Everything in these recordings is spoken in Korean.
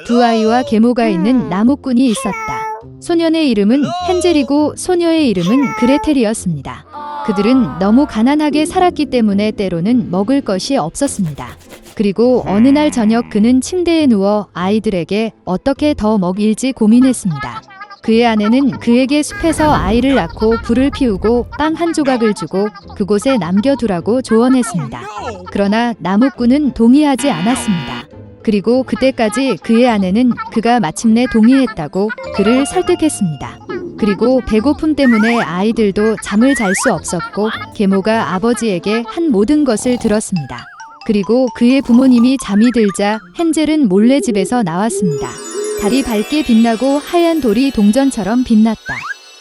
두 아이와 계모가 있는 나무꾼이 있었다. 소년의 이름은 헨젤이고 소녀의 이름은 그레텔이었습니다. 그들은 너무 가난하게 살았기 때문에 때로는 먹을 것이 없었습니다. 그리고 어느 날 저녁 그는 침대에 누워 아이들에게 어떻게 더 먹일지 고민했습니다. 그의 아내는 그에게 숲에서 아이를 낳고 불을 피우고 빵 한 조각을 주고 그곳에 남겨두라고 조언했습니다. 그러나 나무꾼은 동의하지 않았습니다. 그리고 그때까지 그의 아내는 그가 마침내 동의했다고 그를 설득했습니다. 그리고 배고픔 때문에 아이들도 잠을 잘 수 없었고 계모가 아버지에게 한 모든 것을 들었습니다. 그리고 그의 부모님이 잠이 들자 헨젤은 몰래 집에서 나왔습니다. 달이 밝게 빛나고 하얀 돌이 동전처럼 빛났다.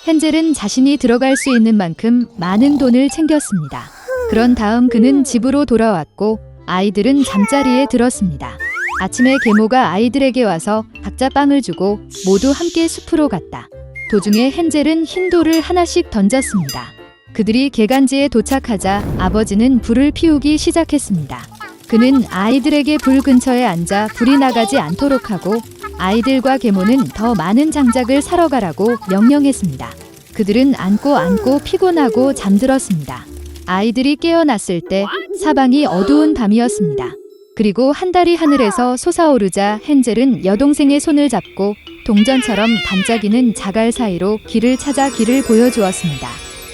헨젤은 자신이 들어갈 수 있는 만큼 많은 돈을 챙겼습니다. 그런 다음 그는 집으로 돌아왔고 아이들은 잠자리에 들었습니다. 아침에 계모가 아이들에게 와서 각자 빵을 주고 모두 함께 숲으로 갔다. 도중에 헨젤은 흰 돌을 하나씩 던졌습니다. 그들이 개간지에 도착하자 아버지는 불을 피우기 시작했습니다. 그는 아이들에게 불 근처에 앉아 불이 나가지 않도록 하고 아이들과 계모는 더 많은 장작을 사러 가라고 명령했습니다. 그들은 안고 피곤하고 잠들었습니다. 아이들이 깨어났을 때 사방이 어두운 밤이었습니다. 그리고 한 달이 하늘에서 솟아오르자 헨젤은 여동생의 손을 잡고 동전처럼 반짝이는 자갈 사이로 길을 찾아 길을 보여주었습니다.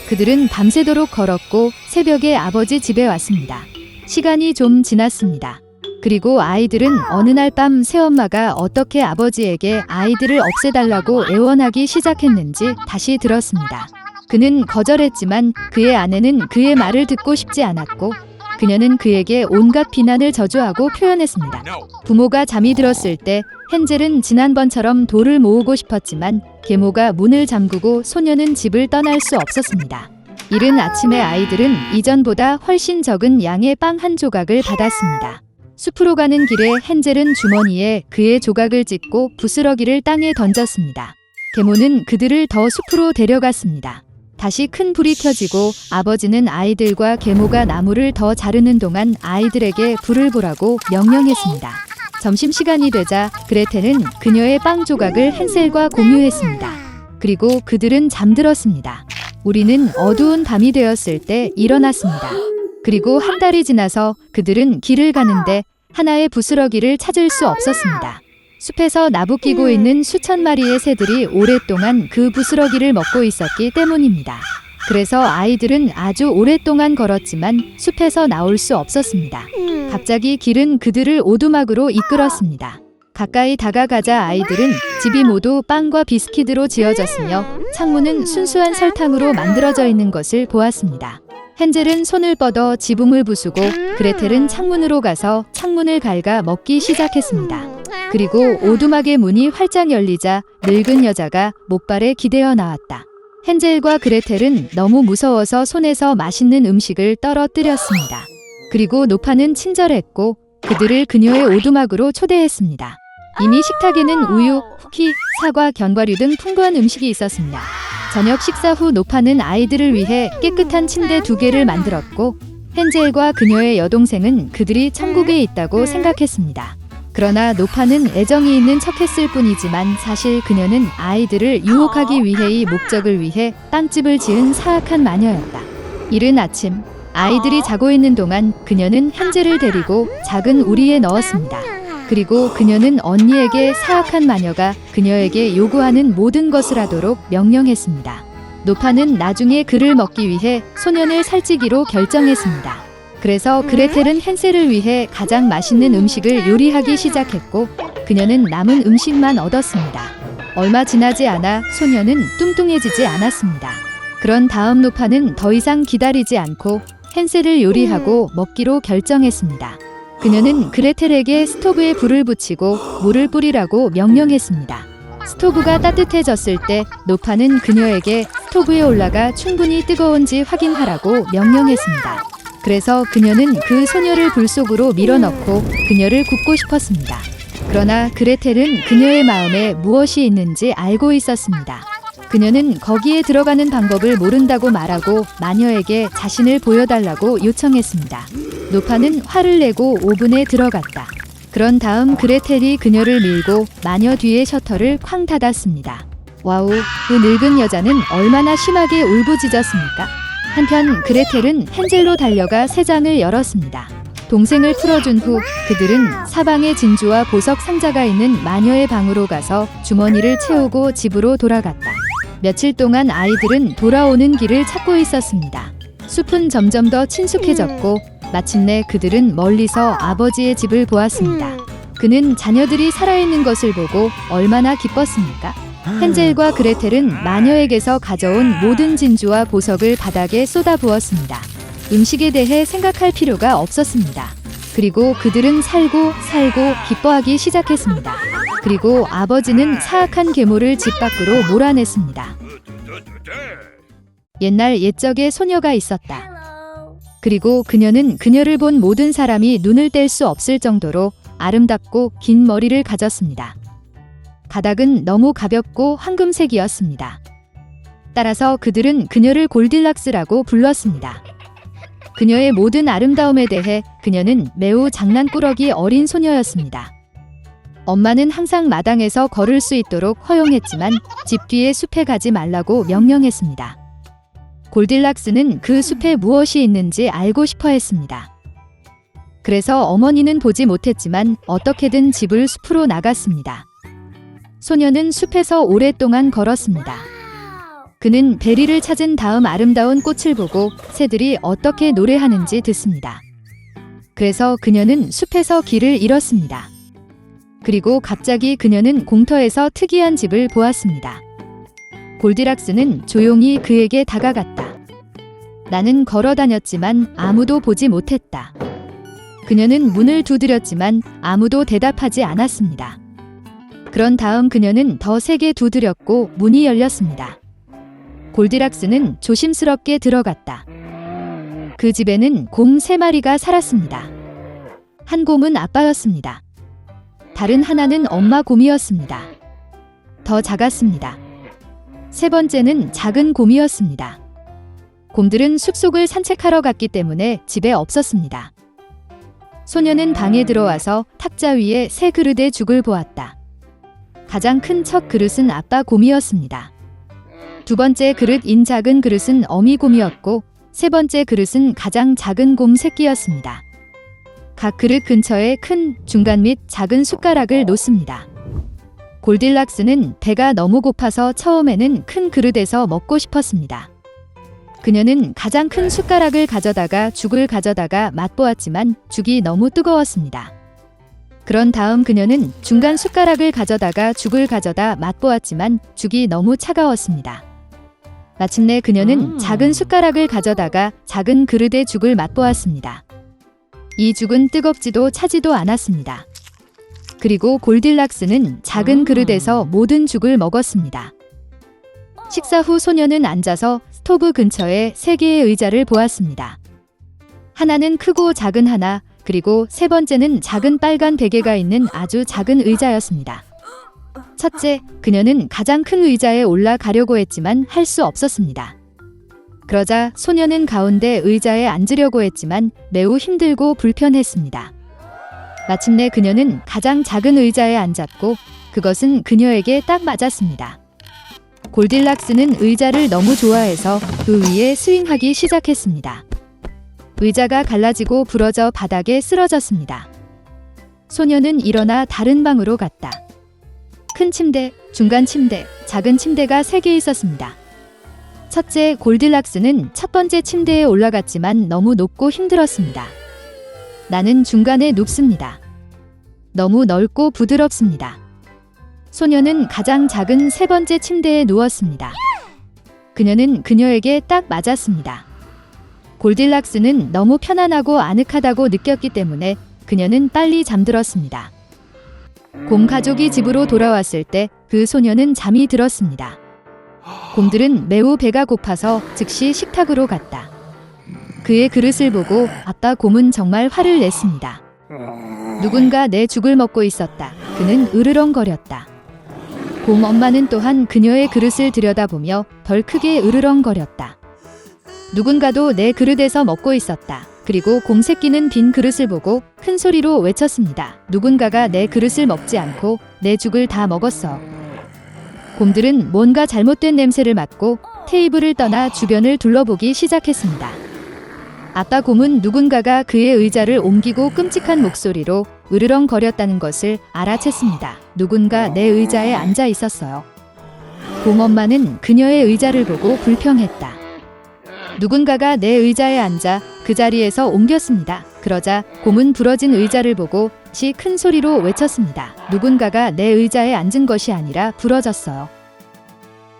그들은 밤새도록 걸었고 새벽에 아버지 집에 왔습니다. 시간이 좀 지났습니다. 그리고 아이들은 어느 날 밤 새엄마가 어떻게 아버지에게 아이들을 없애달라고 애원하기 시작했는지 다시 들었습니다. 그는 거절했지만 그의 아내는 그의 말을 듣고 싶지 않았고 그녀는 그에게 온갖 비난을 저주하고 표현했습니다. 부모가 잠이 들었을 때 헨젤은 지난번처럼 돌을 모으고 싶었지만 계모가 문을 잠그고 소녀는 집을 떠날 수 없었습니다. 이른 아침에 아이들은 이전보다 훨씬 적은 양의 빵 한 조각을 받았습니다. 숲으로 가는 길에 헨젤은 주머니에 그의 조각을 찢고 부스러기를 땅에 던졌습니다. 계모는 그들을 더 숲으로 데려갔습니다. 다시 큰 불이 켜지고 아버지는 아이들과 계모가 나무를 더 자르는 동안 아이들에게 불을 보라고 명령했습니다. 점심시간이 되자 그레텔은 그녀의 빵 조각을 헨셀과 공유했습니다. 그리고 그들은 잠들었습니다. 우리는 어두운 밤이 되었을 때 일어났습니다. 그리고 한 달이 지나서 그들은 길을 가는데 하나의 부스러기를 찾을 수 없었습니다. 숲에서 나부끼고 있는 수천 마리의 새들이 오랫동안 그 부스러기를 먹고 있었기 때문입니다. 그래서 아이들은 아주 오랫동안 걸었지만 숲에서 나올 수 없었습니다. 갑자기 길은 그들을 오두막으로 이끌었습니다. 가까이 다가가자 아이들은 집이 모두 빵과 비스킷으로 지어졌으며 창문은 순수한 설탕으로 만들어져 있는 것을 보았습니다. 헨젤은 손을 뻗어 지붕을 부수고 그레텔은 창문으로 가서 창문을 갉아 먹기 시작했습니다. 그리고 오두막의 문이 활짝 열리자 늙은 여자가 목발에 기대어 나왔다. 헨젤과 그레텔은 너무 무서워서 손에서 맛있는 음식을 떨어뜨렸습니다. 그리고 노파는 친절했고 그들을 그녀의 오두막으로 초대했습니다. 이미 식탁에는 우유, 쿠키, 사과, 견과류 등 풍부한 음식이 있었습니다. 저녁 식사 후 노파는 아이들을 위해 깨끗한 침대 2개를 만들었고 헨젤과 그녀의 여동생은 그들이 천국에 있다고 생각했습니다. 그러나 노파는 애정이 있는 척했을 뿐이지만 사실 그녀는 아이들을 유혹하기 위해의 목적을 위해 빵집을 지은 사악한 마녀였다. 이른 아침 아이들이 자고 있는 동안 그녀는 헨젤을 데리고 작은 우리에 넣었습니다. 그리고 그녀는 언니에게 사악한 마녀가 그녀에게 요구하는 모든 것을 하도록 명령했습니다. 노파는 나중에 그를 먹기 위해 소년을 살찌기로 결정했습니다. 그래서 그레텔은 헨셀을 위해 가장 맛있는 음식을 요리하기 시작했고 그녀는 남은 음식만 얻었습니다. 얼마 지나지 않아 소녀는 뚱뚱해지지 않았습니다. 그런 다음 노파는 더 이상 기다리지 않고 헨셀을 요리하고 먹기로 결정했습니다. 그녀는 그레텔에게 스토브에 불을 붙이고 물을 뿌리라고 명령했습니다. 스토브가 따뜻해졌을 때 노파는 그녀에게 스토브에 올라가 충분히 뜨거운지 확인하라고 명령했습니다. 그래서 그녀는 그 소녀를 불 속으로 밀어넣고 그녀를 굽고 싶었습니다. 그러나 그레텔은 그녀의 마음에 무엇이 있는지 알고 있었습니다. 그녀는 거기에 들어가는 방법을 모른다고 말하고 마녀에게 자신을 보여달라고 요청했습니다. 노파는 화를 내고 오븐에 들어갔다. 그런 다음 그레텔이 그녀를 밀고 마녀 뒤에 셔터를 쾅 닫았습니다. 와우, 그 늙은 여자는 얼마나 심하게 울부짖었습니까? 한편 그레텔은 헨젤로 달려가 새 장을 열었습니다. 동생을 풀어준 후 그들은 사방에 진주와 보석 상자가 있는 마녀의 방으로 가서 주머니를 채우고 집으로 돌아갔다. 며칠 동안 아이들은 돌아오는 길을 찾고 있었습니다. 숲은 점점 더 친숙해졌고 마침내 그들은 멀리서 아버지의 집을 보았습니다. 그는 자녀들이 살아있는 것을 보고 얼마나 기뻤습니까? 헨젤과 그레텔은 마녀에게서 가져온 모든 진주와 보석을 바닥에 쏟아부었습니다. 음식에 대해 생각할 필요가 없었습니다. 그리고 그들은 살고 기뻐하기 시작했습니다. 그리고 아버지는 사악한 괴물을 집 밖으로 몰아냈습니다. 옛날 옛적에 소녀가 있었다. 그리고 그녀는 그녀를 본 모든 사람이 눈을 뗄 수 없을 정도로 아름답고 긴 머리를 가졌습니다. 가닥은 너무 가볍고 황금색이었습니다. 따라서 그들은 그녀를 골딜락스라고 불렀습니다. 그녀의 모든 아름다움에 대해 그녀는 매우 장난꾸러기 어린 소녀였습니다. 엄마는 항상 마당에서 걸을 수 있도록 허용했지만 집 뒤의 숲에 가지 말라고 명령했습니다. 골딜락스는 그 숲에 무엇이 있는지 알고 싶어 했습니다. 그래서 어머니는 보지 못했지만 어떻게든 집을 숲으로 나갔습니다. 소녀는 숲에서 오랫동안 걸었습니다. 그는 베리를 찾은 다음 아름다운 꽃을 보고 새들이 어떻게 노래하는지 듣습니다. 그래서 그녀는 숲에서 길을 잃었습니다. 그리고 갑자기 그녀는 공터에서 특이한 집을 보았습니다. 골디락스는 조용히 그에게 다가갔다. 나는 걸어 다녔지만 아무도 보지 못했다. 그녀는 문을 두드렸지만 아무도 대답하지 않았습니다. 그런 다음 그녀는 더 세게 두드렸고 문이 열렸습니다. 골디락스는 조심스럽게 들어갔다. 그 집에는 곰 3마리가 살았습니다. 한 곰은 아빠였습니다. 다른 하나는 엄마 곰이었습니다. 더 작았습니다. 세 번째는 작은 곰이었습니다. 곰들은 숲속을 산책하러 갔기 때문에 집에 없었습니다. 소녀는 방에 들어와서 탁자 위에 새 그릇의 죽을 보았다. 가장 큰 첫 그릇은 아빠 곰이었습니다. 두 번째 그릇인 작은 그릇은 어미 곰이었고 세 번째 그릇은 가장 작은 곰 새끼였습니다. 각 그릇 근처에 큰, 중간 및 작은 숟가락을 놓습니다. 골딜락스는 배가 너무 고파서 처음에는 큰 그릇에서 먹고 싶었습니다. 그녀는 가장 큰 숟가락을 가져다가 죽을 가져다가 맛보았지만 죽이 너무 뜨거웠습니다. 그런 다음 그녀는 중간 숟가락을 가져다가 죽을 가져다 맛보았지만 죽이 너무 차가웠습니다. 마침내 그녀는 작은 숟가락을 가져다가 작은 그릇의 죽을 맛보았습니다. 이 죽은 뜨겁지도 차지도 않았습니다. 그리고 골딜락스는 작은 그릇에서 모든 죽을 먹었습니다. 식사 후 소녀는 앉아서 스토브 근처에 3개의 의자를 보았습니다. 하나는 크고 작은 하나, 그리고 세 번째는 작은 빨간 베개가 있는 아주 작은 의자였습니다. 첫째, 그녀는 가장 큰 의자에 올라가려고 했지만 할 수 없었습니다. 그러자 소녀는 가운데 의자에 앉으려고 했지만 매우 힘들고 불편했습니다. 마침내 그녀는 가장 작은 의자에 앉았고 그것은 그녀에게 딱 맞았습니다. 골딜락스는 의자를 너무 좋아해서 그 위에 스윙하기 시작했습니다. 의자가 갈라지고 부러져 바닥에 쓰러졌습니다. 소녀는 일어나 다른 방으로 갔다. 큰 침대, 중간 침대, 작은 침대가 3개 있었습니다. 첫째, 골딜락스는 첫 번째 침대에 올라갔지만 너무 높고 힘들었습니다. 나는 중간에 눕습니다. 너무 넓고 부드럽습니다. 소녀는 가장 작은 세 번째 침대에 누웠습니다. 그녀는 그녀에게 딱 맞았습니다. 골딜락스는 너무 편안하고 아늑하다고 느꼈기 때문에 그녀는 빨리 잠들었습니다. 곰 가족이 집으로 돌아왔을 때 그 소녀는 잠이 들었습니다. 곰들은 매우 배가 고파서 즉시 식탁으로 갔다. 그의 그릇을 보고 아빠 곰은 정말 화를 냈습니다. 누군가 내 죽을 먹고 있었다. 그는 으르렁거렸다. 곰 엄마는 또한 그녀의 그릇을 들여다보며 덜 크게 으르렁거렸다. 누군가도 내 그릇에서 먹고 있었다. 그리고 곰 새끼는 빈 그릇을 보고 큰 소리로 외쳤습니다. 누군가가 내 그릇을 먹지 않고 내 죽을 다 먹었어. 곰들은 뭔가 잘못된 냄새를 맡고 테이블을 떠나 주변을 둘러보기 시작했습니다. 아빠 곰은 누군가가 그의 의자를 옮기고 끔찍한 목소리로 으르렁거렸다는 것을 알아챘습니다. 누군가 내 의자에 앉아 있었어요. 곰 엄마는 그녀의 의자를 보고 불평했다. 누군가가 내 의자에 앉아 그 자리에서 옮겼습니다. 그러자 곰은 부러진 의자를 보고 큰 소리로 외쳤습니다. 누군가가 내 의자에 앉은 것이 아니라 부러졌어요.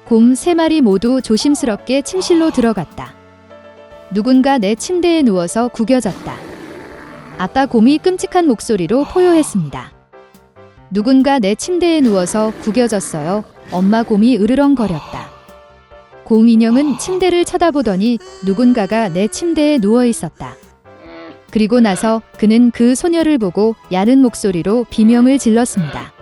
곰 3마리 모두 조심스럽게 침실로 들어갔다. 누군가 내 침대에 누워서 구겨졌다. 아빠 곰이 끔찍한 목소리로 포효했습니다. 누군가 내 침대에 누워서 구겨졌어요. 엄마 곰이 으르렁거렸다. 곰 인형은 침대를 쳐다보더니 누군가가 내 침대에 누워 있었다. 그리고 나서 그는 그 소녀를 보고 야른 목소리로 비명을 질렀습니다.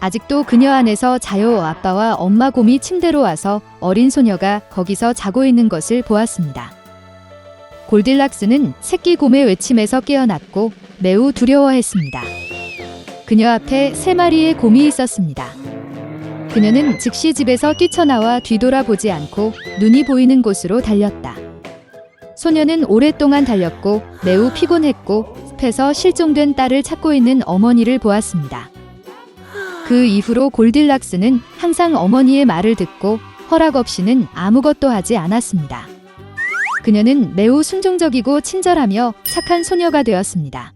아직도 그녀 안에서 자요. 아빠와 엄마 곰이 침대로 와서 어린 소녀가 거기서 자고 있는 것을 보았습니다. 골딜락스는 새끼 곰의 외침에서 깨어났고 매우 두려워했습니다. 그녀 앞에 3마리의 곰이 있었습니다. 그녀는 즉시 집에서 뛰쳐나와 뒤돌아보지 않고 눈이 보이는 곳으로 달렸다. 소녀는 오랫동안 달렸고 매우 피곤했고 숲에서 실종된 딸을 찾고 있는 어머니를 보았습니다. 그 이후로 골딜락스는 항상 어머니의 말을 듣고 허락 없이는 아무것도 하지 않았습니다. 그녀는 매우 순종적이고 친절하며 착한 소녀가 되었습니다.